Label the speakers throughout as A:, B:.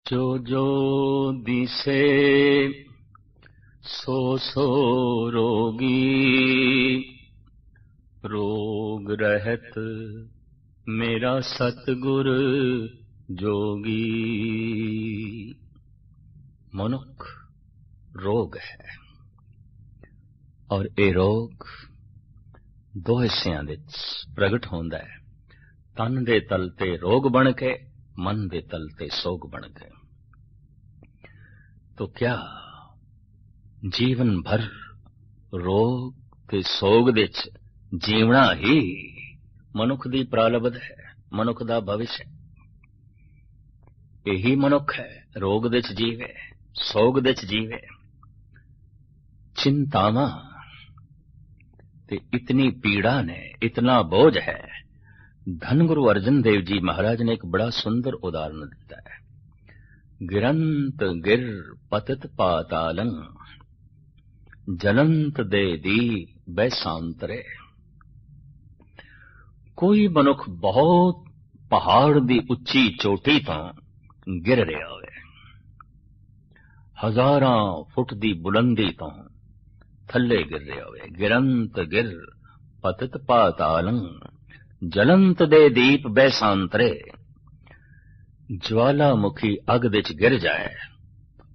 A: जो जो दिसे सो सो रोगी, रोग रहत मेरा सतगुर जोगी। मनुख रोग है और ये रोग दो हिस्सिਆਂ ਵਿੱਚ प्रगट होंदा है। तन दे तल ते रोग बन के, मन दे तल ते सोग बन के। तो क्या जीवन भर रोग ते सोग दे जीवना ही मनुख दी प्रारब्ध है, मनुख दा भविष्य है। यही मनुख है रोग दे जीवे, सोग दे जीवे। चिंतावां ते इतनी पीड़ा ने, इतना बोझ है। धन गुरु अर्जन देव जी महाराज ने एक बड़ा सुंदर उदाहरण दिता है। गिरंत गिर पतित पातालं, जलंत दे दी बैसांतरे। कोई मनुख बहुत पहाड़ दी उच्ची चोटी तो गिर रहा होवे, हजारां फुट दी बुलंदी तो थल्ले गिर रहा होवे। गिरंत गिर पतित पातालं, जलंत दे दीप बैसांतरे। ज्वालामुखी अग विच गिर जाए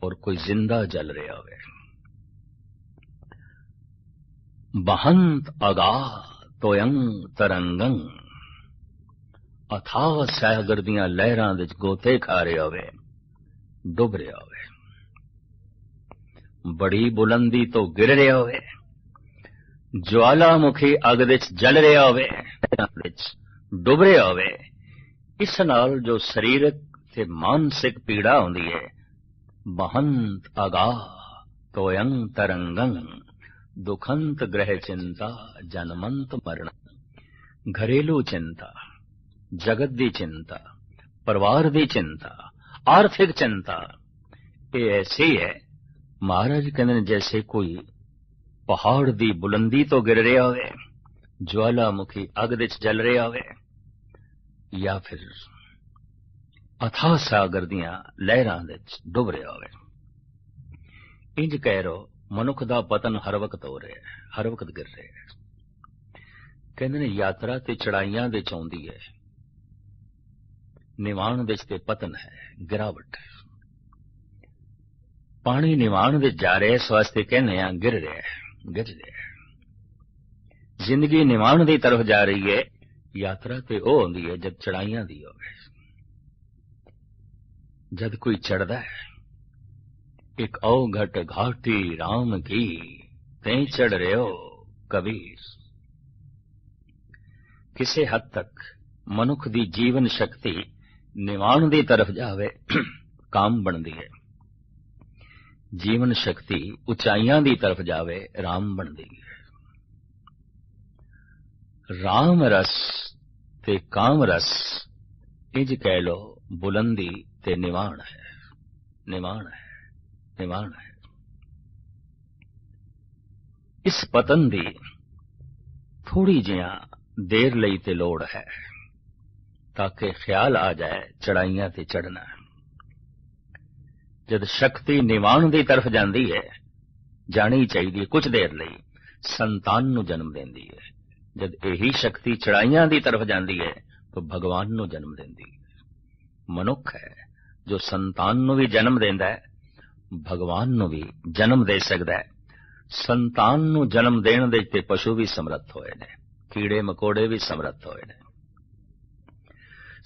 A: और कोई जिंदा जल रहा होवे। बहंत अगा तोयं तरंगं, अथाह सागर दियां लहरां विच गोते खा रहा होवे, डुब रहा होवे। बड़ी बुलंदी तो गिर रहा होवे, ज्वालामुखी अग विच जल रहा होवे, डुब रहा होवे। इस नाल जो शरीरक ते मानसिक पीड़ा होंदी है, बहंत अगा तोयं तरंगं, दुखंत ग्रह चिंता जनमंत मरण। घरेलू चिंता, जगत दी चिंता, परिवार दी चिंता, आर्थिक चिंता, ये ऐसी है महाराज कहते जैसे कोई पहाड़ दी बुलंदी तो गिर रहा होवे, ज्वालामुखी अग विच जल रहा होवे, या फिर अथाह सागर दियां लहरां विच डुब रहा होवे। इंज कह रो मनुख दा पतन हर वक्त हो रहा है, हर वक्त गिर रहा है। कहते ने यात्रा ते चढ़ाइयां विच आउंदी है, निवाण विच ते पतन है, गिरावट है। पानी निवाण विच जा रहा है, इस वास्ते कहने गिर रहा है, गिर रहा है। जिंदगी निवाण दी तरफ जा रही है, यात्रा ते ओ होंदी है जब चढ़ाइयां दी होवे। जद कोई चढ़दा है, एक अवघट घाटी राम की ते चढ़ रहे हो कबीर। किसी हद तक मनुख दी जीवन शक्ति निवाण दी तरफ जावे काम बनदी है, जीवन शक्ति उचाइयां दी तरफ जावे राम बनदी है। राम रस ते काम रस इंज कह लो बुलंदी ते निवाण है, निवाण है, निवाण है। इस पतन दी थोड़ी जिया देर लई ते लोड़ है, ताकि ख्याल आ जाए चढ़ाइयां ते चढ़ना। जद शक्ति निवाण दी तरफ जाती है, जानी चाहिए कुछ देर लई संतान नू जन्म देंदी है। जद यही शक्ति चढ़ाइयां दी तरफ जाती है तो भगवान नू जन्म देंदी है। मनुख है जो संतान नू भी जन्म देंदा है, भगवान नू भी जन्म दे सकदा है। संतान नू जन्म देण दे ते पशु भी समर्थ होए ने, कीड़े मकोड़े भी समर्थ होए ने।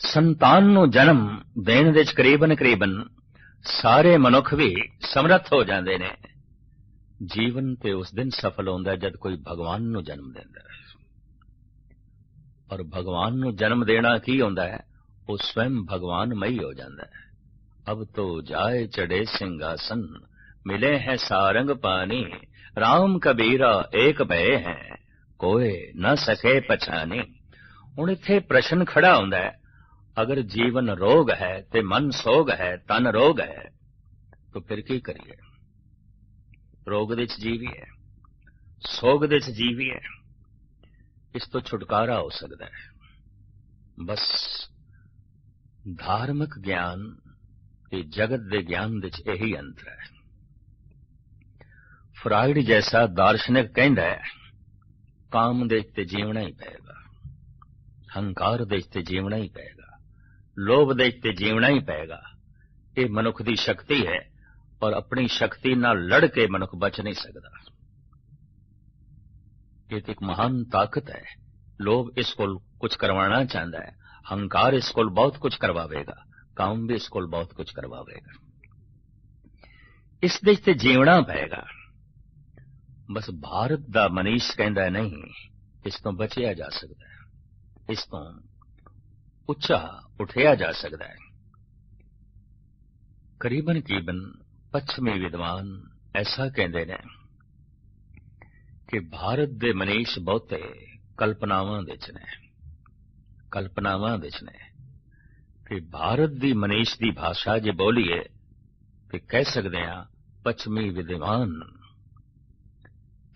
A: संतान नू जन्म देण दे करीबन करीबन सारे मनुख भी समर्थ हो जाते ने। जीवन ते उस दिन सफल होंदा है जब कोई भगवान नू जन्म देंदा है। और भगवान नू जन्म देना की होंदा है, वो स्वयं भगवान मई हो जाता है। अब तो जाए चढ़े सिंहासन, मिले हैं सारंग पानी। राम कबीरा एक भय हैं, कोई न सके पछानी। हुण इत्थे प्रश्न खड़ा होंदा है, अगर जीवन रोग है ते मन सोग है, तन रोग है, तो फिर की करिए? रोग दे जीवीए, सोग दे जीवीए, इस तो छुटकारा हो सकता है। बस धार्मिक ज्ञान ਤੇ ਜਗਤ ਦੇ ਗਿਆਨ ਵਿੱਚ ਇਹੀ ਅੰਤਰ ਹੈ। ਫਰਾਇਡ ਜੈਸਾ ਦਾਰਸ਼ਨਿਕ ਕਹਿੰਦਾ ਹੈ, ਕਾਮ ਦੇ ਤੇ ਜੀਵਣਾ ਹੀ ਪਏਗਾ, ਹੰਕਾਰ ਦੇ ਤੇ ਜੀਵਣਾ ਹੀ ਪਏਗਾ, ਲੋਭ ਦੇ ਤੇ ਜੀਵਣਾ ਹੀ ਪਏਗਾ। ਇਹ ਮਨੁੱਖ ਦੀ ਸ਼ਕਤੀ ਹੈ, ਔਰ ਆਪਣੀ ਸ਼ਕਤੀ ਨਾਲ ਲੜ ਕੇ ਮਨੁੱਖ ਬਚ ਨਹੀਂ ਸਕਦਾ। ਇਹ ਤੇ ਇੱਕ ਮਹਾਨ ਤਾਕਤ ਹੈ। ਲੋਭ ਇਸ ਕੋਲ ਕੁਝ ਕਰਵਾਉਣਾ ਚਾਹੁੰਦਾ ਹੈ, ਹੰਕਾਰ ਇਸ ਕੋਲ ਬਹੁਤ ਕੁਝ ਕਰਵਾਵੇਗਾ, ਕਾਮ ਵੀ ਇਸ ਕੋਲ ਬਹੁਤ ਕੁਝ ਕਰਵਾਵੇਗਾ। ਇਸ ਦੇ ਤੇ ਜੀਵਣਾ ਪਏਗਾ। ਬਸ ਭਾਰਤ ਦਾ ਮਨੀਸ਼ ਕਹਿੰਦਾ ਨਹੀਂ, ਇਸ ਤੋਂ ਬਚਿਆ ਜਾ ਸਕਦਾ ਹੈ, ਇਸ ਤੋਂ ਉੱਚਾ ਉਠਿਆ ਜਾ ਸਕਦਾ ਹੈ। ਕਰੀਬਨ ਪੱਛਮੀ ਵਿਦਵਾਨ ਐਸਾ ਕਹਿੰਦੇ ਨੇ ਕਿ ਭਾਰਤ ਦੇ ਮਨੀਸ਼ ਬਹੁਤੇ ਕਲਪਨਾਵਾਂ ਵਿੱਚ ਨੇ, ਕਲਪਨਾਵਾਂ ਵਿੱਚ ਨੇ। ਤੇ ਭਾਰਤ ਦੀ ਮਨੀਸ਼ ਦੀ ਭਾਸ਼ਾ ਜੇ ਬੋਲੀਏ ਤੇ ਕਹਿ ਸਕਦੇ ਹਾਂ ਪੱਛਮੀ ਵਿਦਵਾਨ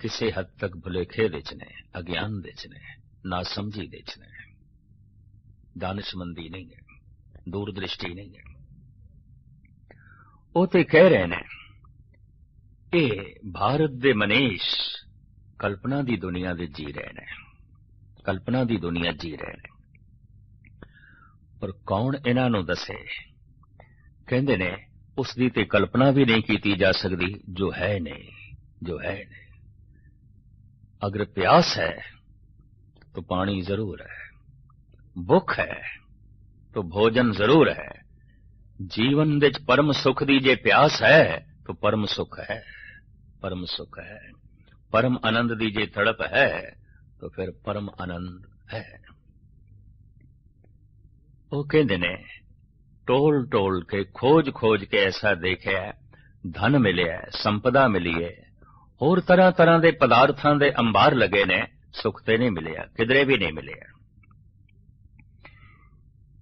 A: ਕਿਸੇ ਹੱਦ ਤੱਕ ਭੁਲੇਖੇ ਵਿੱਚ ਨੇ, ਅਗਿਆਨ ਵਿੱਚ ਨੇ, ਨਾਸਮਝੀ ਵਿੱਚ ਨੇ, ਦਾਨਿਸ਼ਮੰਦੀ ਨਹੀਂ ਹੈ, ਦੂਰਦ੍ਰਿਸ਼ਟੀ ਨਹੀਂ ਹੈ। ਉਹ ਤੇ ਕਹਿ ਰਹੇ ਨੇ ਇਹ ਭਾਰਤ ਦੇ ਮਨੀਸ਼ ਕਲਪਨਾ ਦੀ ਦੁਨੀਆ ਦੇ ਜੀ ਰਹੇ ਨੇ, ਕਲਪਨਾ ਦੀ ਦੁਨੀਆ ਜੀ ਰਹੇ ਨੇ। ਪਰ ਕੌਣ ਇਹਨਾਂ ਨੂੰ ਦੱਸੇ? ਕਹਿੰਦੇ ਨੇ ਉਸ ਦੀ ਤੇ ਕਲਪਨਾ ਵੀ ਨਹੀਂ ਕੀਤੀ ਜਾ ਸਕਦੀ ਜੋ ਹੈ ਨਹੀਂ, ਜੋ ਹੈ ਨਹੀਂ। अगर प्यास है तो पानी जरूर है, भुख है तो भोजन जरूर है। जीवन विच परम सुख दी जे प्यास है तो परम सुख है, परम सुख है। परम आनंद दी जे तड़प है तो फिर परम आनंद है। वो कहते ने टोल टोल के खोज खोज के ऐसा देखा, धन मिले, संपदा मिली है, ਹੋਰ ਤਰ੍ਹਾਂ ਤਰ੍ਹਾਂ ਦੇ ਪਦਾਰਥਾਂ ਦੇ ਅੰਬਾਰ ਲੱਗੇ ਨੇ, ਸੁੱਖ ਤੇ ਨਹੀਂ ਮਿਲਿਆ, ਕਿਧਰੇ ਵੀ ਨਹੀਂ ਮਿਲਿਆ।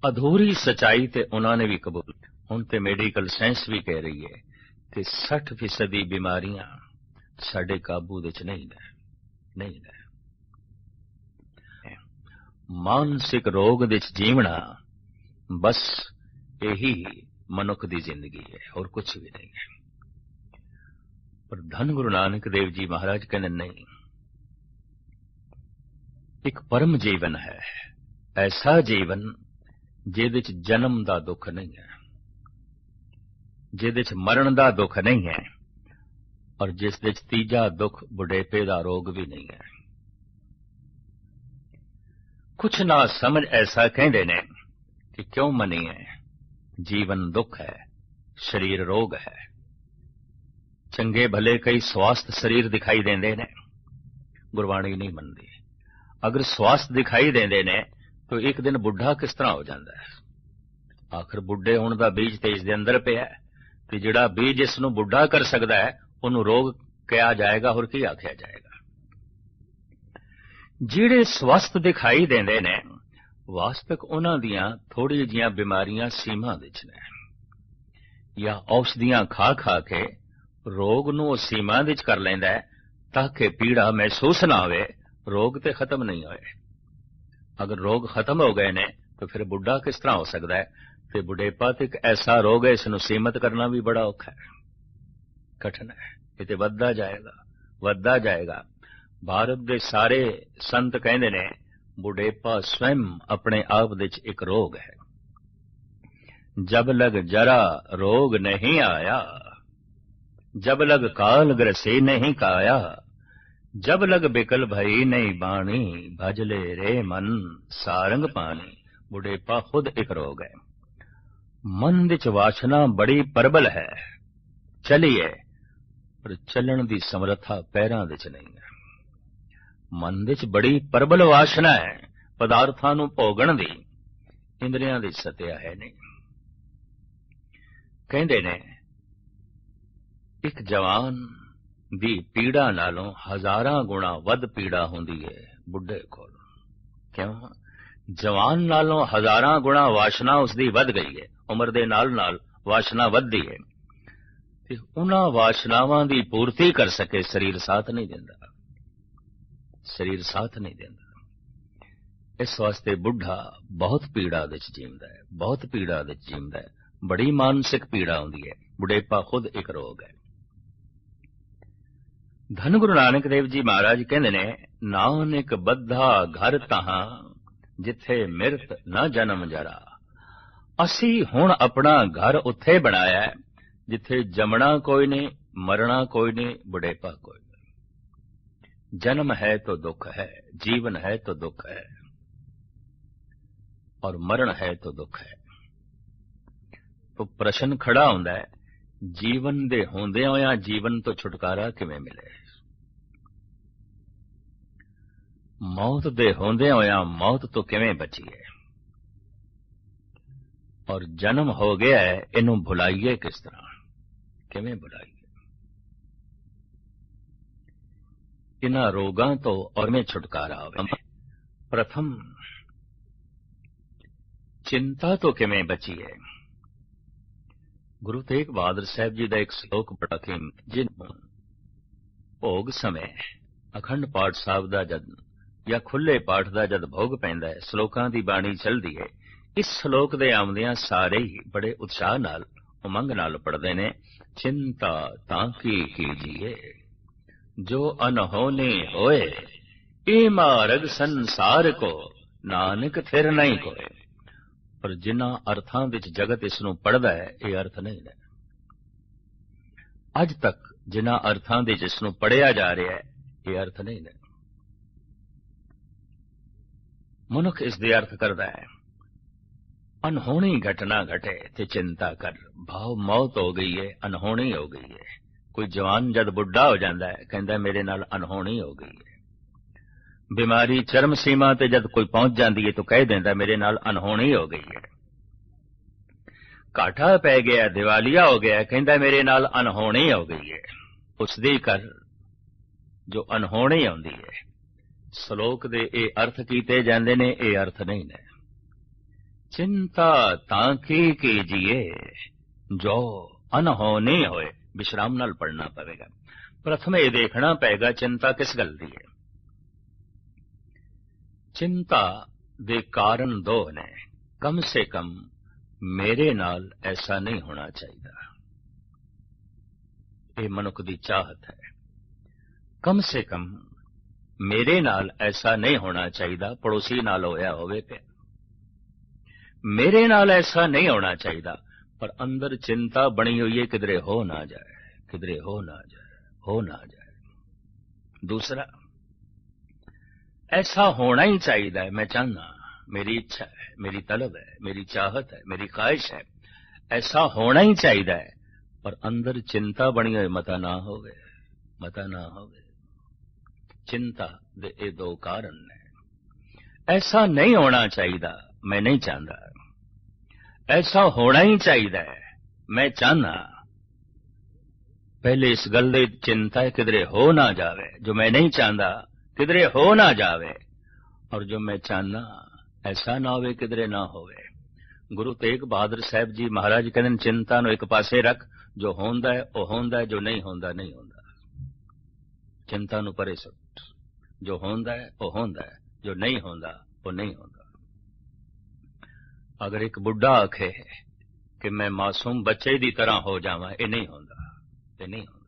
A: ਅਧੂਰੀ ਸਚਾਈ ਤੇ ਉਹਨਾਂ ਨੇ ਵੀ ਕਬੂਲ। ਹੁਣ ਤੇ ਮੈਡੀਕਲ ਸਾਇੰਸ ਵੀ ਕਹਿ ਰਹੀ ਹੈ ਕਿ 60% ਬਿਮਾਰੀਆਂ ਸਾਡੇ ਕਾਬੂ ਵਿੱਚ ਨਹੀਂ ਨੇ, ਨਹੀਂ ਨੇ। ਮਾਨਸਿਕ ਰੋਗ ਵਿੱਚ ਜੀਵਣਾ ਬਸ ਇਹੀ ਮਨੁੱਖ ਦੀ ਜ਼ਿੰਦਗੀ ਹੈ, ਹੋਰ ਕੁਝ ਵੀ ਨਹੀਂ ਹੈ। ਪਰ ਧੰਨ ਗੁਰੂ ਨਾਨਕ ਦੇਵ ਜੀ ਮਹਾਰਾਜ ਕਹਿੰਦੇ ਨਹੀਂ, ਇੱਕ ਪਰਮ ਜੀਵਨ ਹੈ, ਐਸਾ ਜੀਵਨ ਜਿਹਦੇ ਚ ਜਨਮ ਦਾ ਦੁੱਖ ਨਹੀਂ ਹੈ, ਜਿਹਦੇ ਚ ਮਰਨ ਦਾ ਦੁੱਖ ਨਹੀਂ ਹੈ, ਔਰ ਜਿਸ ਦੇ ਚ ਤੀਜਾ ਦੁੱਖ ਬੁਢੇਪੇ ਦਾ ਰੋਗ ਵੀ ਨਹੀਂ ਹੈ। ਕੁਛ ਨਾ ਸਮਝ ਐਸਾ ਕਹਿੰਦੇ ਨੇ ਕਿ ਕਿਉਂ ਮੰਨੀਏ, ਜੀਵਨ ਦੁੱਖ ਹੈ, ਸਰੀਰ ਰੋਗ ਹੈ। ਚੰਗੇ ਭਲੇ ਕਈ ਸਵਾਸਥ ਸਰੀਰ ਦਿਖਾਈ ਦਿੰਦੇ ਨੇ, ਗੁਰਬਾਣੀ ਨਹੀਂ ਮੰਨਦੀ। ਅਗਰ ਸਵਾਸਥ ਦਿਖਾਈ ਦਿੰਦੇ ਨੇ ਤਾਂ ਇੱਕ ਦਿਨ ਬੁੱਢਾ ਕਿਸ ਤਰ੍ਹਾਂ ਹੋ ਜਾਂਦਾ ਹੈ? ਆਖਰ ਬੁੱਢੇ ਹੋਣ ਦਾ ਬੀਜ ਤੇ ਇਸ ਦੇ ਅੰਦਰ ਪਿਆ, ਤੇ ਜਿਹੜਾ ਬੀਜ ਇਸ ਨੂੰ ਬੁੱਢਾ ਕਰ ਸਕਦਾ ਹੈ ਉਹਨੂੰ ਰੋਗ ਕਿਹਾ ਜਾਏਗਾ, ਹੋਰ ਕੀ ਆਖਿਆ ਜਾਏਗਾ? ਜਿਹੜੇ ਸਵਸਥ ਦਿਖਾਈ ਦਿੰਦੇ ਨੇ, ਵਾਸਤਵਿਕ ਉਹਨਾਂ ਦੀਆਂ ਥੋੜੀ ਜਿਹੀਆਂ ਬਿਮਾਰੀਆਂ ਸੀਮਾ ਵਿੱਚ ਨੇ, ਜਾਂ ਔਸ਼ਧੀਆਂ ਖਾ ਖਾ ਕੇ ਰੋਗ ਨੂੰ ਉਹ ਸੀਮਾ ਵਿੱਚ ਕਰ ਲੈਂਦਾ ਹੈ ਤਾਂ ਕਿ ਪੀੜਾ ਮਹਿਸੂਸ ਨਾ ਹੋਵੇ। ਰੋਗ ਤੇ ਖਤਮ ਨਹੀਂ ਹੋਏ। ਅਗਰ ਰੋਗ ਖਤਮ ਹੋ ਗਏ ਨੇ ਤਾਂ ਫਿਰ ਬੁੱਢਾ ਕਿਸ ਤਰ੍ਹਾਂ ਹੋ ਸਕਦਾ ਹੈ? ਤੇ ਬੁਢੇਪਾ ਤੇ ਇੱਕ ਐਸਾ ਰੋਗ ਹੈ, ਇਸ ਨੂੰ ਸੀਮਤ ਕਰਨਾ ਵੀ ਬੜਾ ਔਖਾ ਹੈ, ਕਠਿਨ ਹੈ। ਇਹ ਤੇ ਵੱਧਦਾ ਜਾਏਗਾ, ਵੱਧਦਾ ਜਾਏਗਾ। ਭਾਰਤ ਦੇ ਸਾਰੇ ਸੰਤ ਕਹਿੰਦੇ ਨੇ ਬੁਢੇਪਾ ਸਵੈਮ ਆਪਣੇ ਆਪ ਵਿੱਚ ਇੱਕ ਰੋਗ ਹੈ। ਜਬ ਲਗ ਜਰਾ ਰੋਗ ਨਹੀਂ ਆਇਆ, जब लग काल ग्रसे नहीं काया, जब लग बिकल भई नहीं बाणी, भजले रे मन सारंग पानी। बुढ़ेपा खुद एक रोग है। मन विच वासना बड़ी प्रबल है, चलिए पर चलन दी समर्था पैरां विच नहीं है। मन विच बड़ी प्रबल वासना है, पदार्थां नूं भोगण दी, इंद्रियां दी सत्या है नहीं। कहंदे ने ਇੱਕ ਜਵਾਨ ਦੀ ਪੀੜਾ ਨਾਲੋਂ ਹਜ਼ਾਰਾਂ ਗੁਣਾ ਵੱਧ ਪੀੜਾ ਹੁੰਦੀ ਹੈ ਬੁੱਢੇ ਕੋਲ। ਕਿਉਂ? ਜਵਾਨ ਨਾਲੋਂ ਹਜ਼ਾਰਾਂ ਗੁਣਾ ਵਾਸ਼ਨਾ ਉਸਦੀ ਵੱਧ ਗਈ ਹੈ, ਉਮਰ ਦੇ ਨਾਲ ਨਾਲ ਵਾਸ਼ਨਾ ਵੱਧਦੀ ਹੈ, ਤੇ ਉਹਨਾਂ ਵਾਸ਼ਨਾਵਾਂ ਦੀ ਪੂਰਤੀ ਕਰ ਸਕੇ ਸਰੀਰ ਸਾਥ ਨਹੀਂ ਦਿੰਦਾ, ਸਰੀਰ ਸਾਥ ਨਹੀਂ ਦਿੰਦਾ। ਇਸ ਵਾਸਤੇ ਬੁੱਢਾ ਬਹੁਤ ਪੀੜਾ ਵਿੱਚ ਜੀਂਦਾ ਹੈ, ਬਹੁਤ ਪੀੜਾ ਵਿੱਚ ਜੀਂਦਾ ਹੈ। बड़ी मानसिक पीड़ा आउंदी है। बुढ़ेपा खुद एक रोग है। धन गुरु नानक देव जी महाराज कहंदे ने, नानक बद्धा घर तहां जिथे मिरत न जन्म जरा। असी हुण अपना घर उत्थे बनाया है जिथे जमना कोई नहीं, मरना कोई नहीं, बुढ़ेपा कोई नहीं। जन्म है तो दुख है, जीवन है तो दुख है, और मरण है तो दुख है। तो प्रश्न खड़ा होंदा है, जीवन दे होंदे होया जीवन तो छुटकारा किवें मिले? मौत दे होंदे होया मौत तो किवें बचीए? और जन्म हो गया है, इनू भुलाइए किस तरह, किवें भुलाइए? इन्हां रोगां तो और में छुटकारा होवे। प्रथम चिंता तो किवें बचीए? गुरु तेग बहादुर साहब जी का एक श्लोक बड़ा कीमती, जिन्हों भोग समय अखंड पाठ साहब का जद या खुले पाठ का जद भोग पैंदा है, श्लोकां दी बाणी चलदी है। इस श्लोक दे आमदियां सारे ही बड़े उत्साह नाल उमंग नाल पढ़दे ने। चिंता ताकी कीजिए जो अनहोनी होए, ए मार्ग संसार को नानक थिर नहीं कोए। पर जिन्हां अर्थां विच जगत इसनूं पढ़दा है, ये अर्थ नहीं ने। अज तक जिन्हां अर्थां दे जिसनूं पढ़िया जा रहा है, ये अर्थ नहीं ने। मनुख इस दे अर्थ करदा है, अनहोनी घटना घटे ते चिंता कर। भाव मौत हो गई है, अनहोनी हो गई है। कोई जवान जद बुढ़ा हो जाता है, कहता मेरे नाल अनहोनी हो गई है। बीमारी चरम सीमा ते जद कोई पहुंच जाती है तो कह देंदा मेरे नाल अनहोनी हो गई है। घाटा पै गया, दिवालिया हो गया, कहता मेरे नाल अनहोनी हो गई है। उसदी कर जो अनहोनी आउंदी है। श्लोक दे ए अर्थ कीते जांदे ने, ए अर्थ नहीं ने। चिंता ताकी कीजिए जो अनहोनी होए। विश्राम नाल पढ़ना पवेगा। प्रथम ये देखना पेगा चिंता किस गल दी है। चिंता दे कारण दो ने। कम से कम मेरे नाल ऐसा नहीं होना चाहिए, ये मनुख दी चाहत है। कम से कम मेरे नाल ऐसा नहीं होना चाहिए। पड़ोसी नाल होया होवे पे, मेरे नाल ऐसा नहीं होना चाहिए। पर अंदर चिंता बनी हुई है, किधरे हो ना जाए, किधरे हो ना जाए, हो ना जाए। दूसरा, ऐसा होना ही चाहिए। मैं चाहना, मेरी इच्छा है, मेरी तलब है, मेरी चाहत है, मेरी ख्वाहिश है, ऐसा होना ही चाहिए। पर अंदर चिंता बनी हुई, मता ना होवे, मता ना होवे। चिंता दे ये दो कारण ने। ऐसा नहीं होना चाहिए, मैं नहीं चाहता। ऐसा होना ही चाहिए, मैं चाहना। पहले इस गल दी चिंता है, किधरे हो ना जावे। जो मैं नहीं चाहता किधरे हो ना जावे, और जो मैं चाहना ऐसा ना होवे, किधरे ना होवे। गुरु तेग बहादुर साहब जी महाराज कहते चिंता नु एक पासे रख। जो होंदा है वो होंदा है, जो नहीं होंदा नहीं होंदा। चिंता नु परे सुट। जो होंदा है वो होंदा है, जो नहीं होंदा वो नहीं होंदा। अगर एक बुढ़ा आखे कि मैं मासूम बच्चे की तरह हो जावां, ये नहीं होंदा, ये नहीं होंदा।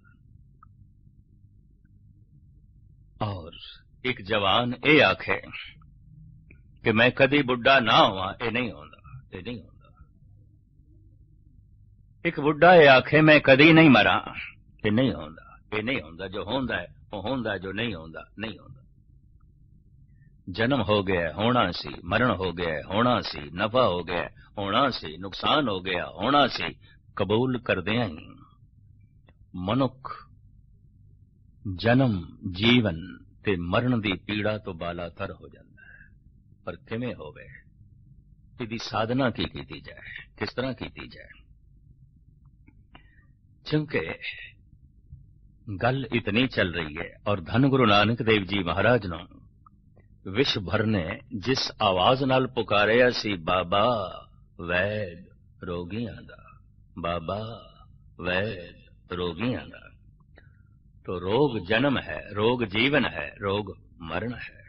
A: और एक जवान ये आखे कि मैं कदी बुढ़ा ना हुआ, ये नहीं होंदा, ये नहीं होंदा। एक बुढ़ा ये आखे मैं कदी नहीं मरा, ये नहीं होंदा, ये नहीं होंदा। जो होंदा है वो होंदा है, जो नहीं होंदा नहीं होंदा। जन्म हो गया होना सी, मरण हो गया होना सी, नफा हो गया होना सी, नुकसान हो गया होना सी। कबूल कर दिया ही मनुख जन्म जीवन ते मरण दी पीड़ा तो बालातर हो जाता है। पर किवें होवे, इहदी साधना की जाए, किस तरह की जाए? क्योंकि गल इतनी चल रही है, और धन गुरु नानक देव जी महाराज ने विश्व भर ने जिस आवाज नाल पुकारिया सी, बाबा वैद रोगियां दा, बाबा वैद रोगियां दा। तो रोग जन्म है, रोग जीवन है, रोग मरण है।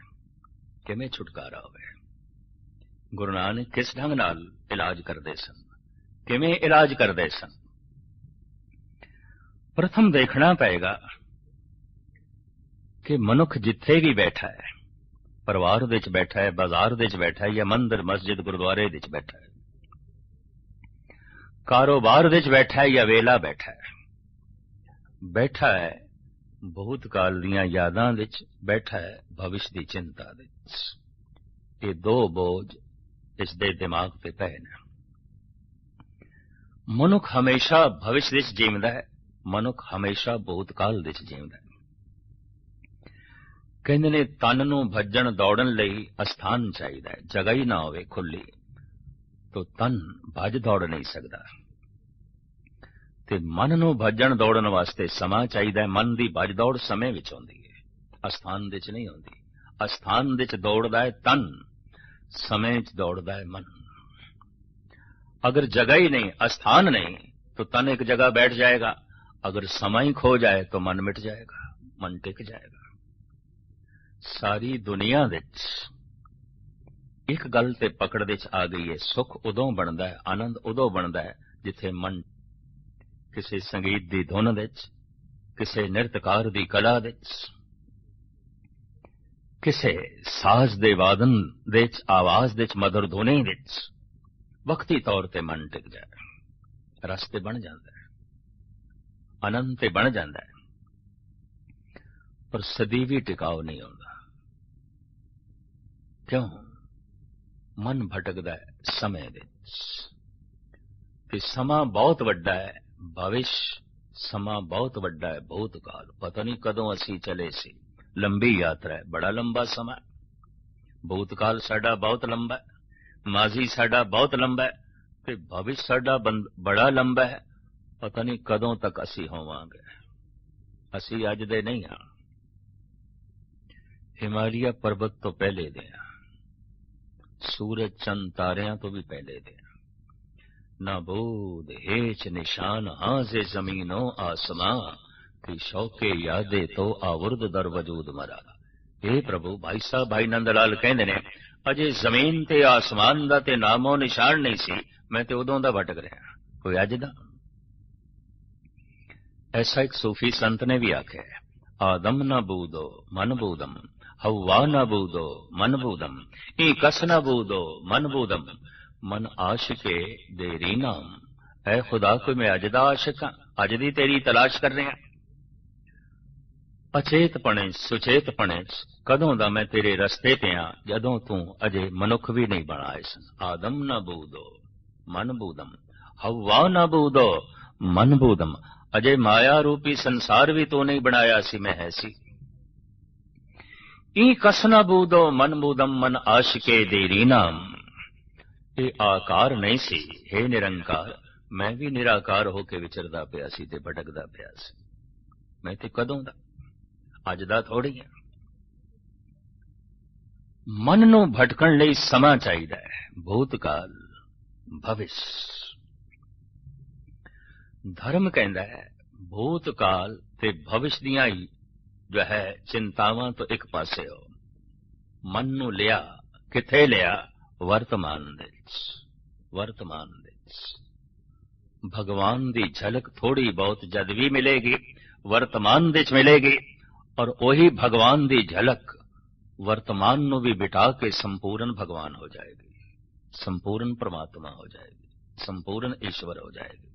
A: किवें छुटकारा होवे? गुरु नानक किस ढंग नाल इलाज करदे सन, किवें इलाज करदे सन। प्रथम देखना पएगा कि मनुख जिथे भी बैठा है, परिवार विच बैठा है, बाजार विच बैठा है, या मंदिर मस्जिद गुरुद्वारे विच बैठा है, कारोबार विच बैठा है या वेला बैठा है, बैठा है भूतकाल दीआं यादां विच, बैठा है भविष्य दी चिंता विच। ये दो बोझ इसदे दिमाग ते पए ने। मनुख हमेशा भविष्य विच जीवदा है, मनुख हमेशा भूतकाल विच जीवदा है। कहंदे ने तन नूं भज्जण दौड़न लई अस्थान चाहीदा है, जगह ही ना होवे खुली तो तन भज दौड़ नहीं सकदा। ते मन नूं भज्जण दौड़न वास्ते समा चाहीदा है। मन दी भज दौड़ समय विच होंदी है, अस्थान विच नहीं होंदी। अस्थान विच दौड़दा है तन, समय विच दौड़दा है मन। अगर जगह ही नहीं, अस्थान नहीं, तो तन एक जगह बैठ जाएगा। अगर समय ही खो जाए तो मन मिट जाएगा, मन टिक जाएगा। सारी दुनिया विच एक गल ते पकड़ विच आ गई है, सुख उदों बनदा है, आनंद उदों बनदा है जिथे मन किसी संगीत दी धुन विच, किसी नृत्यकार दी कला विच, किसी साज दे वादन विच, आवाज विच, मधुर धुनी विच वक्ती तौर ते मन टिक जाए, रस ते बन जांदा है, आनंद ते बन जांदा है, पर सदीवी टिकाव नहीं होंदा। क्यों? मन भटकदा है समय विच, ते समा बहुत वड्डा है भविष्य, समा बहुत वड्डा है भूतकाल। पता नहीं कदों असी चले सी, लंबी यात्रा है, बड़ा लंबा समा। भूतकाल साडा बहुत लंबा है, माजी साडा बहुत लंबा है, ते भविष्य साडा बड़ा लंबा है। पता नहीं कदों तक असी होवांगे। असी अज दे नहीं हां, हिमालय पर्वत तो पहले दे हां, सूरज चंद तारियां तो भी पहले दे। ना बोध हेच निशान हाजे जमीनों आसमां, की शौके यादे तो आवुर्द दर वजूद मरा। हे प्रभु, भाई साहब भाई नंदलाल कहंदे ने, अजे जमीन ते आसमान दा ते नामो निशान नहीं सी, मैं ते उदों दा भटक रहा, कोई अज दा। ऐसा एक सूफी संत ने भी आख्या है, आदम न बूदो मन बूदम, हवा न बूदो मन बूदम, ई कस न बूदो मन बूदम, मन आशिके देरी नाम। ऐ खुदा कोई मैं अज दा आशिक हां, अज दी तेरी तलाश कर रहा। अचेत पणे सुचेत पणे कदों दा मैं तेरे रस्ते ते हां, जदों तू अजे मनुख भी नहीं बनाए सन। आदम न बूदो मन बूदम, हवा न बूदो मन बूदम, अजे माया रूपी संसार भी तू नहीं बनाया सी, मैं है सी। ई कस न बूदो मन बूदम, मन आशिके देरी नाम। ये आकार नहीं सी, हे निरंकार, मैं भी निराकार होके विचरदा पिया सी ते भटकदा पिया सी। मैं ते कदों दा, अज दा थोड़ी है। मन नूं भटकण लई समा चाहीदा है, भूतकाल भविष्य। धर्म कहंदा है भूतकाल ते भविष्य दियां जो है चिंतावां तो एक पासे हो। मन नूं लिया किथे लिया? वर्तमान विच। वर्तमान विच भगवान दी झलक थोड़ी बहुत जद भी मिलेगी, वर्तमान विच मिलेगी, और वही भगवान दी झलक वर्तमान नूं भी बिठा के संपूर्ण भगवान हो जाएगी, संपूर्ण परमात्मा हो जाएगी, संपूर्ण ईश्वर हो जाएगी।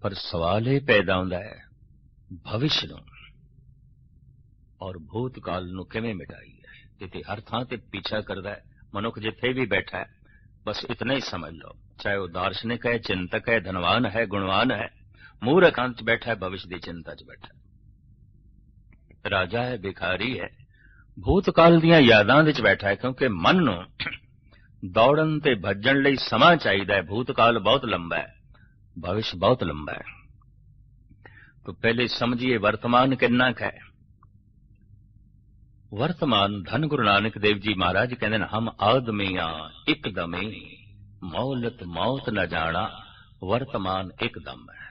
A: पर सवाल ये पैदा होंदा है, भविष्य नूं और भूतकाल नूं किवें मिटाईए? इते हर थां ते पीछा करदा है मनुख, जिथे भी बैठा है बस इतना ही समझ लो, चाहे वह दार्शनिक है, चिंतक है, धनवान है, गुणवान है, मूर्ख अंत बैठा है, भविष्य की चिंता च बैठा है, राजा है, भिखारी है, भूतकाल दियां यादां विच बैठा है। क्योंकि मन नूं दौड़न ते भज्जण लई समा चाहीदा है। भूतकाल बहुत लंबा है, भविष्य बहुत लंबा है। तो पहले समझिए वर्तमान कितना है। वर्तमान धन गुरु नानक देव जी महाराज कहते हैं, हम आदमिया एकदमे मौलत मौत न जाना, वर्तमान एकदम है।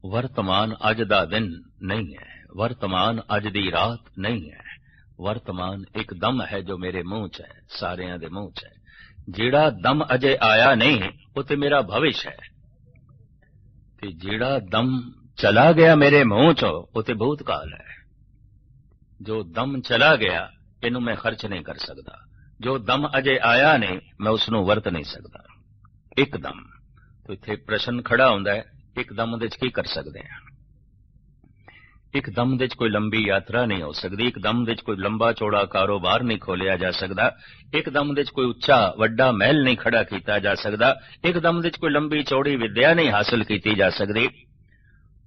A: वर्तमान अज दा दिन नहीं है, वर्तमान अज दी रात नहीं है, वर्तमान एकदम है जो मेरे मुंह च है, सारियां दे मुंह च है। ਜਿਹੜਾ ਦਮ ਅਜੇ ਆਇਆ ਨਹੀਂ ਉਹ ਤੇ ਮੇਰਾ ਭਵਿਸ਼ ਹੈ, ਤੇ ਜਿਹੜਾ ਦਮ ਚਲਾ ਗਿਆ ਮੇਰੇ ਮੂੰਹ ਚੋਂ ਉਹ ਤੇ ਭੂਤਕਾਲ ਹੈ। ਜੋ ਦਮ ਚਲਾ ਗਿਆ ਇਹਨੂੰ ਮੈਂ ਖਰਚ ਨਹੀਂ ਕਰ ਸਕਦਾ, ਜੋ ਦਮ ਅਜੇ ਆਇਆ ਨਹੀਂ ਮੈਂ ਉਸ ਨੂੰ ਵਰਤ ਨਹੀਂ ਸਕਦਾ। ਇੱਕਦਮ तो इत्थे प्रश्न खड़ा होंदा है, एकदम दे की कर सकते हैं? एकदम दे कोई लंबी यात्रा नहीं हो सकती, एकदम दे कोई लंबा चौड़ा कारोबार नहीं खोलिया जा सकता, एकदम दे कोई उच्चा वड्डा महल नहीं खड़ा किया जा सकता, एकदम दे कोई लंबी चौड़ी विद्या नहीं हासिल की जा सकती।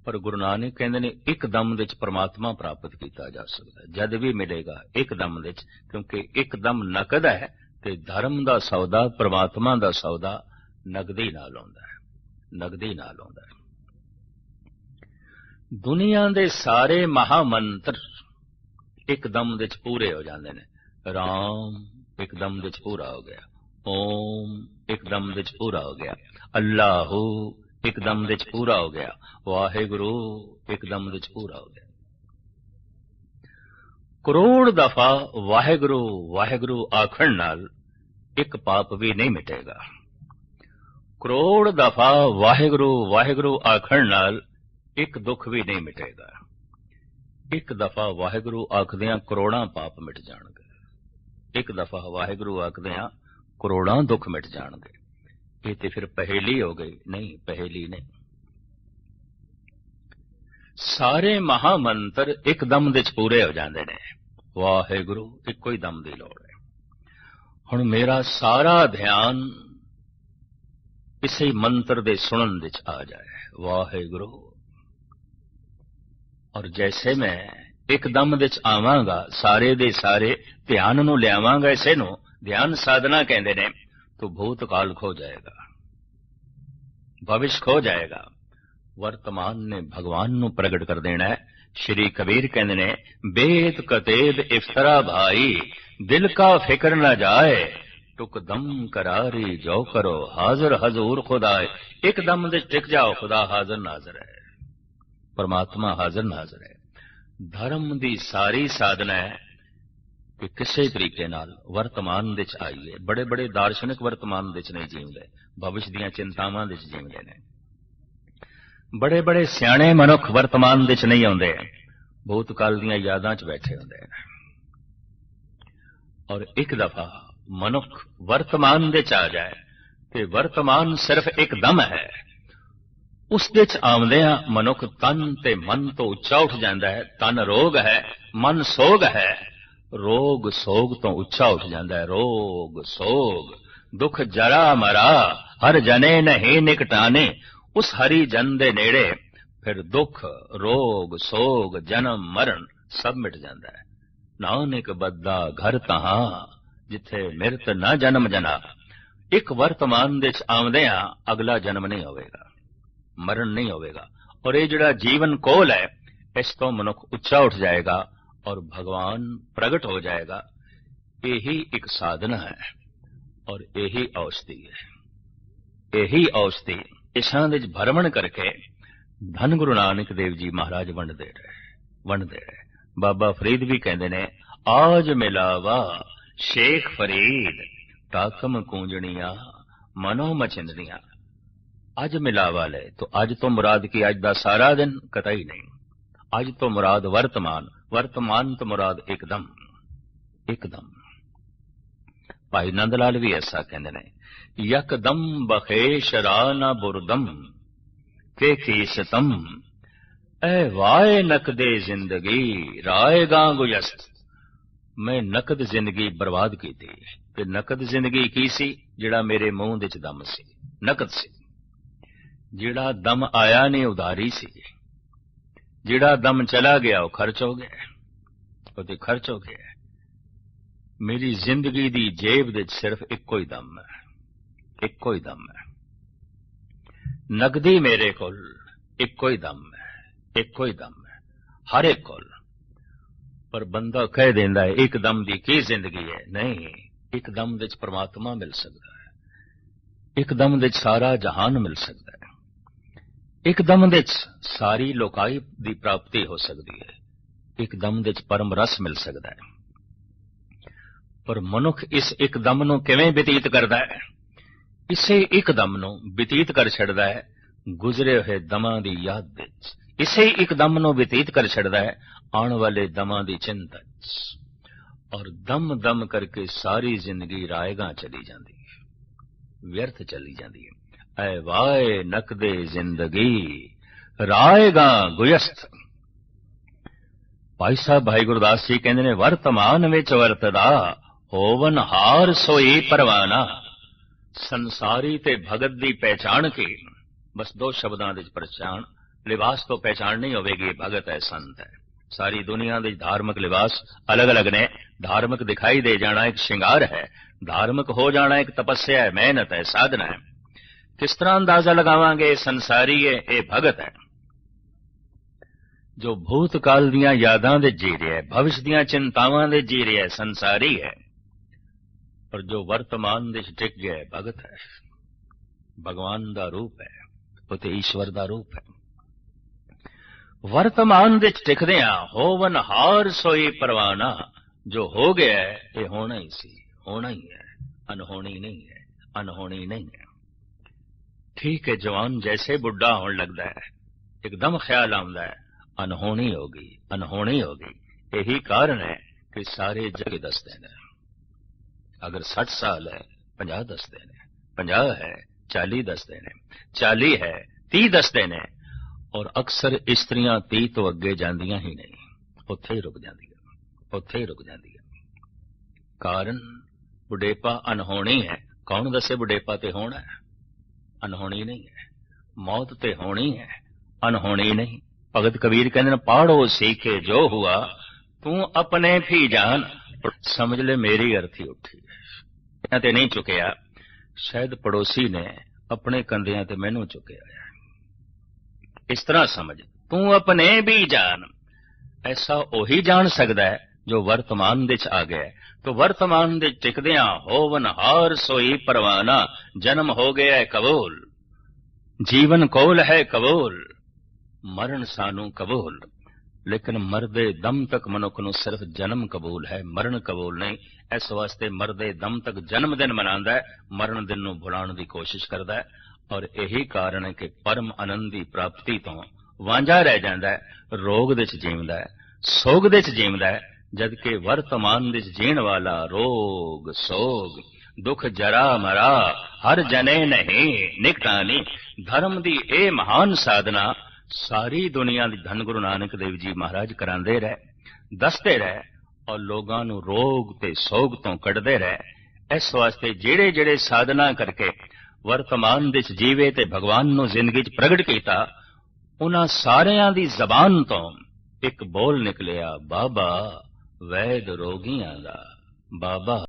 A: पर गुरु नानक कहते ने एकदम दे परमात्मा प्राप्त किया जा सकता, जद भी मिलेगा एकदम दे, क्योंकि एकदम नकद है ते धर्म दा सौदा परमात्मा दा सौदा नगदी नाल आउंदा है, नगदी नाल आउंदा है। दुनिया दे सारे महामंत्र एकदम दे पूरे हो जाते ने। राम एकदम दे पूरा हो गया, ओम एकदम दे पूरा हो गया, अल्लाहू एकदम दे पूरा हो गया, वाहेगुरु एकदम दे पूरा हो गया। करोड़ दफा वाहेगुरु वाहेगुरु आखण नाल एक पाप भी नहीं मिटेगा। करोड़ दफा वाहेगुरु वाहेगुरु आखण नाल एक दुख भी नहीं मिटेगा। एक दफा वाहेगुरु आखदियां करोड़ां पाप मिट जाणगे, एक दफा वाहेगुरु आखदियां करोड़ां दुख मिट जाणगे। ये ते फिर पहेली हो गई? नहीं, पहेली नहीं। सारे महामंत्र एकदम दे पूरे हो जाते ने। वाहेगुरु इक्को ही दम दी लोड़ है। हुण मेरा सारा ध्यान इसे मंत्र दे सुनन दे आ जाए, वाहेगुरु। और जैसे मैं एकदम दे आवांगा सारे दे सारे ध्यान नूं लियावांगा, इसे नूं ध्यान साधना कहंदे ने, तो भूतकाल खो जाएगा, भविष्य खो जाएगा, वर्तमान ने भगवान नूं प्रगट कर देना है। श्री कबीर कहंदे ने, बेद कतेब इफ्तरा भाई, दिल का फिक्र न जाए, टुक दम करारी जो करो, हाजिर हजूर खुदाए। एकदम दे टिक जाओ, खुदा हाजिर नाजिर है, परमात्मा हाजिर नाजिर है। धर्म दी सारी साधना है कि किसी तरीके नाल वर्तमान दे आईए। बड़े बड़े दार्शनिक वर्तमान दे नहीं जीवदे, भविष्य दीआं चिंतावां दे जीवदे ने। बड़े बड़े सियाणे मनुख वर्तमान दे नहीं आउंदे, भूतकाल दीआं यादां च बैठे हुंदे। और एक दफा मनुख वर्तमान दे आ जाए ते वर्तमान सिर्फ एक दम है, उस दे आउंदिआं मनुख तन ते मन तो उच्चा उठ जाता है। तन रोग है, मन सोग है, रोग सोग तो उच्चा उठ जाता है। रोग सोग दुख जरा मरा, हर जने नहीं निकटाने, उस हरि जन दे नेड़े फिर दुख रोग सोग जन्म मरण सब मिट जाता है। नानक बद्दा घर तहां, जिथे मिरत न जन्म जना। एक वर्तमान दे आउंदिआं अगला जन्म नहीं होवेगा, मरण नहीं होवेगा। और ये जिहड़ा जीवन कोल है, इस तो मनुख उच्चा उठ जाएगा और भगवान प्रगट हो जाएगा। यही एक साधना है और यही औषधि है। यही औषधि इसां दे भरमण करके धन गुरु नानक देव जी महाराज वंडदे रहे। बाबा फरीद भी कहंदे ने, आज मिलावा शेख फरीद, टाकम कूंजणिया मनो मचिंदनिया। अज मिलावा ले, तो अज तो मुराद की अज दा सारा दिन? कतई नहीं। अज तो मुराद वर्तमान, वर्तमान तो मुराद एकदम, एकदम। भाई नंद लाल भी ऐसा कहते ने, यकदम बखेश राना बुरदम के कीसतम, ए वाए नकदे जिंदगी राय गांगुयस्त। मैं नकद जिंदगी बर्बाद की थी। ते नकद जिंदगी की सी? जिहड़ा मेरे मुंह दे च दम सी, नकद सी। जिहड़ा दम आया नहीं उधारी सी, जिहड़ा दम चला गया वो खर्च हो गया, वो ते खर्च हो गया। मेरी जिंदगी दी जेब दे सिर्फ इक्को ही दम है, इक्को ही दम है। नगदी मेरे कोल इक्को ही दम है, इक्को ही दम है हर एक कोल। पर बंदा कह देंदा है एक दम दी की जिंदगी है। नहीं, एक दम दे परमात्मा मिल सकता है, एक दम दे सारा जहान मिल सकता है, एक दम दे सारी लोकाई दी प्राप्ति हो सकती है, एक दम दे परम रस मिल सकता है। ਪਰ ਮਨੁੱਖ ਇਸ ਇੱਕਦਮ ਨੂੰ ਕਿਵੇਂ ਬਤੀਤ ਕਰਦਾ ਹੈ? ਇਸੇ ਇੱਕਦਮ ਨੂੰ ਬਤੀਤ ਕਰ ਛੱਡਦਾ ਹੈ ਗੁਜ਼ਰੇ ਹੋਏ ਦਮਾਂ ਦੀ ਯਾਦ ਵਿੱਚ। ਇਸੇ ਇੱਕਦਮ ਨੂੰ ਬਤੀਤ ਕਰ ਛੱਡਦਾ ਹੈ ਆਉਣ ਵਾਲੇ ਦਮਾਂ ਦੀ ਚਿੰਤਾ ਚ। ਔਰ ਦਮ ਦਮ ਕਰਕੇ ਸਾਰੀ ਜ਼ਿੰਦਗੀ ਰਾਏਗਾਂ ਚਲੀ ਜਾਂਦੀ ਹੈ, ਵਿਅਰਥ ਚਲੀ ਜਾਂਦੀ ਹੈ। ਐ ਵਾਏ ਨਕਦੇ ਜ਼ਿੰਦਗੀ ਰਾਏਗਾਂ ਗੁਯਸਤ। ਭਾਈ ਸਾਹਿਬ ਭਾਈ ਗੁਰਦਾਸ ਜੀ ਕਹਿੰਦੇ ਨੇ, ਵਰਤਮਾਨ ਵਿੱਚ ਵਰਤਦਾ ਹੋਵਨ ਹਾਰ ਸੋਈ ਪਰਵਾਨਾ। ਸੰਸਾਰੀ ਤੇ ਭਗਤ ਦੀ ਪਹਿਚਾਣ ਕੀ? ਬਸ ਦੋ ਸ਼ਬਦਾਂ ਵਿੱਚ ਪਛਾਣ। ਲਿਬਾਸ ਤੋਂ ਪਹਿਚਾਣ ਨਹੀਂ ਹੋਵੇਗੀ ਭਗਤ ਹੈ ਸੰਤ ਹੈ। ਸਾਰੀ ਦੁਨੀਆ ਦੇ ਧਾਰਮਿਕ ਲਿਬਾਸ ਅਲੱਗ-ਅਲੱਗ ਨੇ। ਧਾਰਮਿਕ ਦਿਖਾਈ ਦੇ ਜਾਣਾ ਇੱਕ ਸ਼ਿੰਗਾਰ ਹੈ, ਧਾਰਮਿਕ ਹੋ ਜਾਣਾ ਇੱਕ ਤਪੱਸਿਆ ਹੈ, ਮਿਹਨਤ ਹੈ, ਸਾਧਨਾ ਹੈ। ਕਿਸ ਤਰ੍ਹਾਂ ਅੰਦਾਜ਼ਾ ਲਗਾਵਾਂਗੇ ਸੰਸਾਰੀ ਹੈ ਇਹ ਭਗਤ ਹੈ ਜੋ ਭੂਤਕਾਲ ਦੀਆਂ ਯਾਦਾਂ ਦੇ ਜੀ ਰਿਹਾ ਹੈ, ਭਵਿਸ਼ ਦੀਆਂ ਚਿੰਤਾਵਾਂ ਦੇ ਜੀ ਰਿਹਾ ਹੈ, ਸੰਸਾਰੀ ਹੈ। ਪਰ ਜੋ ਵਰਤਮਾਨ ਵਿੱਚ ਟਿਕ ਗਿਆ ਹੈ ਭਗਤ ਹੈ, ਭਗਵਾਨ ਦਾ ਰੂਪ ਹੈ, ਉਹ ਤੇ ਈਸ਼ਵਰ ਦਾ ਰੂਪ ਹੈ। ਵਰਤਮਾਨ ਵਿੱਚ ਟਿਕਦਿਆਂ ਹੋਵਨ ਹਾਰ ਸੋਈ ਪਰਵਾਨਾ। ਜੋ ਹੋ ਗਿਆ ਹੈ ਇਹ ਹੋਣਾ ਹੀ ਸੀ, ਹੋਣਾ ਹੀ ਹੈ, ਅਨਹੋਣੀ ਨਹੀਂ ਹੈ, ਅਨਹੋਣੀ ਨਹੀਂ ਹੈ। ਠੀਕ ਹੈ, ਜਵਾਨ ਜੈਸੇ ਬੁੱਢਾ ਹੋਣ ਲੱਗਦਾ ਹੈ ਇੱਕਦਮ ਖਿਆਲ ਆਉਂਦਾ ਹੈ ਅਨਹੋਣੀ ਹੋ ਗਈ, ਅਨਹੋਣੀ ਹੋ ਗਈ। ਇਹੀ ਕਾਰਨ ਹੈ ਕਿ ਸਾਰੇ ਜਗ ਦੱਸਦੇ ਨੇ। ਅਗਰ 60 ਸਾਲ ਹੈ 50 ਦੱਸਦੇ ਨੇ, 50 ਹੈ 40 ਦੱਸਦੇ ਨੇ, 40 ਹੈ 30 ਦੱਸਦੇ ਨੇ। ਔਰ ਅਕਸਰ ਇਸਤਰੀਆਂ 30 ਤੋਂ ਅੱਗੇ ਜਾਂਦੀਆਂ ਹੀ ਨਹੀਂ, ਉੱਥੇ ਹੀ ਰੁਕ ਜਾਂਦੀਆਂ, ਉੱਥੇ ਹੀ ਰੁਕ ਜਾਂਦੀਆਂ। ਕਾਰਨ ਬੁਢੇਪਾ ਅਨਹੋਣੀ ਹੈ। ਕੌਣ ਦੱਸੇ ਬੁਢੇਪਾ ਤੇ ਹੋਣਾ ਹੈ? ਅਨਹੋਣੀ ਨਹੀਂ ਹੈ। ਮੌਤ ਤੇ ਹੋਣੀ ਹੈ, ਅਨਹੋਣੀ ਨਹੀਂ। ਭਗਤ ਕਬੀਰ ਕਹਿੰਦੇ ਨੇ, ਪਾੜੋ ਸੀਖੇ ਜੋ ਹੁਆ ਤੂੰ ਆਪਣੇ ਵੀ ਜਾਨ। ਸਮਝ ਲੈ ਮੇਰੀ ਅਰਥੀ ਉੱਠੀ ਹੈ ਤੇ ਨਹੀਂ ਚੁੱਕਿਆ, ਸ਼ਾਇਦ ਪੜੋਸੀ ਨੇ ਆਪਣੇ ਕੰਧਿਆਂ ਤੇ ਮੈਨੂੰ ਚੁੱਕਿਆ ਹੈ। ਇਸ ਤਰ੍ਹਾਂ ਸਮਝ, ਤੂੰ ਆਪਣੇ ਵੀ ਜਾਨ। ਐਸਾ ਉਹੀ ਜਾਣ ਸਕਦਾ ਹੈ ਜੋ ਵਰਤਮਾਨ ਵਿੱਚ ਆ ਗਿਆ ਹੈ। ਤੋ ਵਰਤਮਾਨ ਦੇ ਟਿਕਦਿਆਂ ਹੋਵਨ ਹਾਰ ਸੋਈ ਪਰਵਾਨਾ। ਜਨਮ ਹੋ ਗਿਆ ਹੈ ਕਬੂਲ, ਜੀਵਨ ਕੋਲ ਹੈ ਕਬੂਲ, ਮਰਨ ਸਾਨੂੰ ਕਬੂਲ। ਲੇਕਿਨ ਮਰਦੇ ਦਮ ਤੱਕ ਮਨੁੱਖ ਨੂੰ ਸਿਰਫ ਜਨਮ ਕਬੂਲ ਹੈ, ਮਰਨ ਕਬੂਲ ਨਹੀਂ। ਇਸ ਵਾਸਤੇ ਮਰਦੇ ਦਮ ਤੱਕ ਜਨਮ ਦਿਨ ਮਨਾਉਂਦਾ ਹੈ, ਮਰਨ ਦਿਨ ਨੂੰ ਭੁਲਾਉਣ ਦੀ ਕੋਸ਼ਿਸ਼ ਕਰਦਾ ਹੈ। ਔਰ ਇਹੀ ਕਾਰਨ ਹੈ ਕਿ ਪਰਮ ਆਨੰਦ ਦੀ ਪ੍ਰਾਪਤੀ ਤੋਂ ਵਾਂਝਾ ਰਹਿ ਜਾਂਦਾ ਹੈ, ਰੋਗ ਵਿੱਚ ਜੀਵਦਾ ਹੈ, ਸੋਗ ਵਿੱਚ ਜੀਵਦਾ ਹੈ। ਜਦਕਿ ਵਰਤਮਾਨ ਵਿੱਚ ਜੀਣ ਵਾਲਾ ਰੋਗ ਸੋਗ ਦੁੱਖ ਜਰਾ ਮਰਾ ਹਰ ਜਨੇ ਨਹੀਂ ਨਿਕਟਾਨੀ। ਧਰਮ ਦੀ ਇਹ ਮਹਾਨ ਸਾਧਨਾ ਸਾਰੀ ਦੁਨੀਆ ਦੀ ਧੰਨ ਗੁਰੂ ਨਾਨਕ ਦੇਵ ਜੀ ਮਹਾਰਾਜ ਕਰਾਉਂਦੇ ਰਹੇ, ਦੱਸਦੇ ਰਹੇ ਔਰ ਲੋਕਾਂ ਨੂੰ ਰੋਗ ਤੇ ਸੋਗ ਤੋਂ ਕੱਢਦੇ ਰਹੇ। ਇਸ ਵਾਸਤੇ ਜਿਹੜੇ ਜਿਹੜੇ ਸਾਧਨਾ ਕਰਕੇ ਵਰਤਮਾਨ ਵਿੱਚ ਜੀਵੇ ਤੇ ਭਗਵਾਨ ਨੂੰ ਜ਼ਿੰਦਗੀ 'ਚ ਪ੍ਰਗਟ ਕੀਤਾ, ਉਹਨਾਂ ਸਾਰਿਆਂ ਦੀ ਜ਼ਬਾਨ ਤੋਂ ਇੱਕ ਬੋਲ ਨਿਕਲਿਆ, ਬਾਬਾ ਵੈਦ ਰੋਗੀਆਂ ਦਾ, ਬਾਬਾ